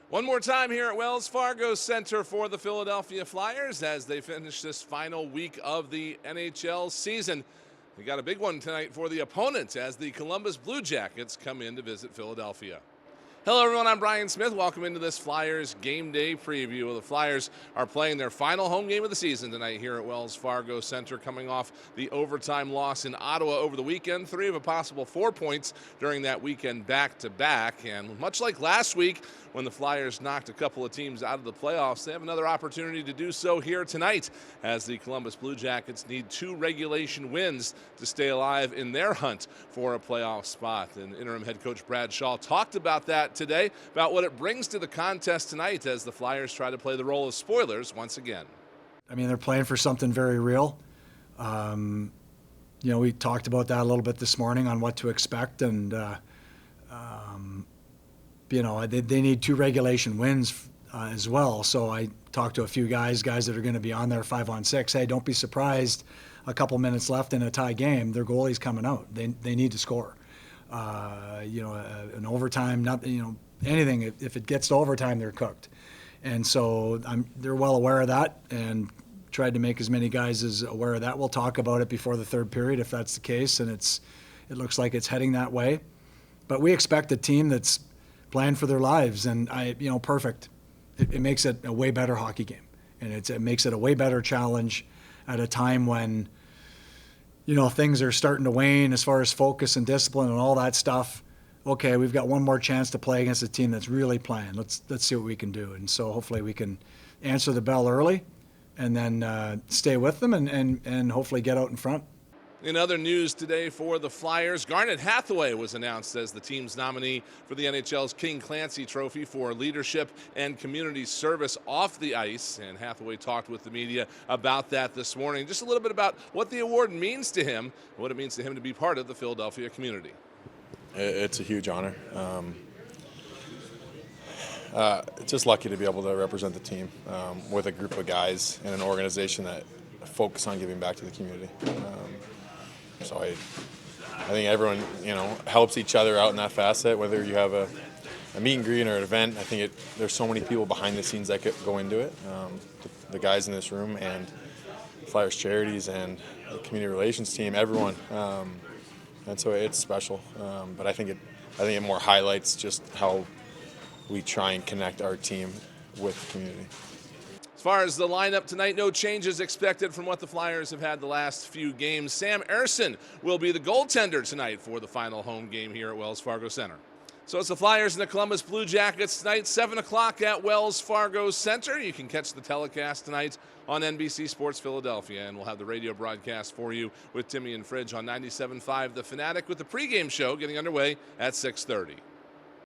One more time here at Wells Fargo Center for the Philadelphia Flyers as they finish this final week of the NHL season. We got a big one tonight for the opponents as the Columbus Blue Jackets come in to visit Philadelphia. Hello, everyone. I'm Brian Smith. Welcome into this Flyers game day preview. The Flyers are playing their final home game of the season tonight here at Wells Fargo Center, coming off the overtime loss in Ottawa over the weekend. 3 of a possible 4 points during that weekend back-to-back. And much like last week, when the Flyers knocked a couple of teams out of the playoffs, they have another opportunity to do so here tonight as the Columbus Blue Jackets need 2 regulation wins to stay alive in their hunt for a playoff spot. And interim head coach Brad Shaw talked about that today, about what it brings to the contest tonight as the Flyers try to play the role of spoilers once again. I mean, they're playing for something very real. We talked about that a little bit this morning on what to expect, and they need 2 regulation wins as well. So I talked to a few guys that are going to be on there 5-on-6. Hey, don't be surprised. A couple minutes left in a tie game, their goalie's coming out. They need to score. An overtime, anything. If it gets to overtime, they're cooked. And so they're well aware of that, and tried to make as many guys as aware of that. We'll talk about it before the third period if that's the case, and it looks like it's heading that way. But we expect a team that's playing for their lives, and perfect. It makes it a way better hockey game, and it makes it a way better challenge at a time when things are starting to wane as far as focus and discipline and all that stuff. Okay, we've got one more chance to play against a team that's really playing. Let's see what we can do. And so hopefully we can answer the bell early and then stay with them and hopefully get out in front. In other news today for the Flyers, Garnet Hathaway was announced as the team's nominee for the NHL's King Clancy Trophy for leadership and community service off the ice. And Hathaway talked with the media about that this morning. Just a little bit about what the award means to him, what it means to him to be part of the Philadelphia community. It's a huge honor. Just lucky to be able to represent the team with a group of guys and an organization that focus on giving back to the community. So I think everyone, helps each other out in that facet, whether you have a meet and greet or an event. I think there's so many people behind the scenes that go into it. The guys in this room and Flyers Charities and the community relations team, everyone. And so it's special. But I think it more highlights just how we try and connect our team with the community. As far as the lineup tonight, no changes expected from what the Flyers have had the last few games. Sam Ersson will be the goaltender tonight for the final home game here at Wells Fargo Center. So it's the Flyers and the Columbus Blue Jackets tonight, 7 o'clock at Wells Fargo Center. You can catch the telecast tonight on NBC Sports Philadelphia, and we'll have the radio broadcast for you with Timmy and Fridge on 97.5 The Fanatic, with the pregame show getting underway at 6:30.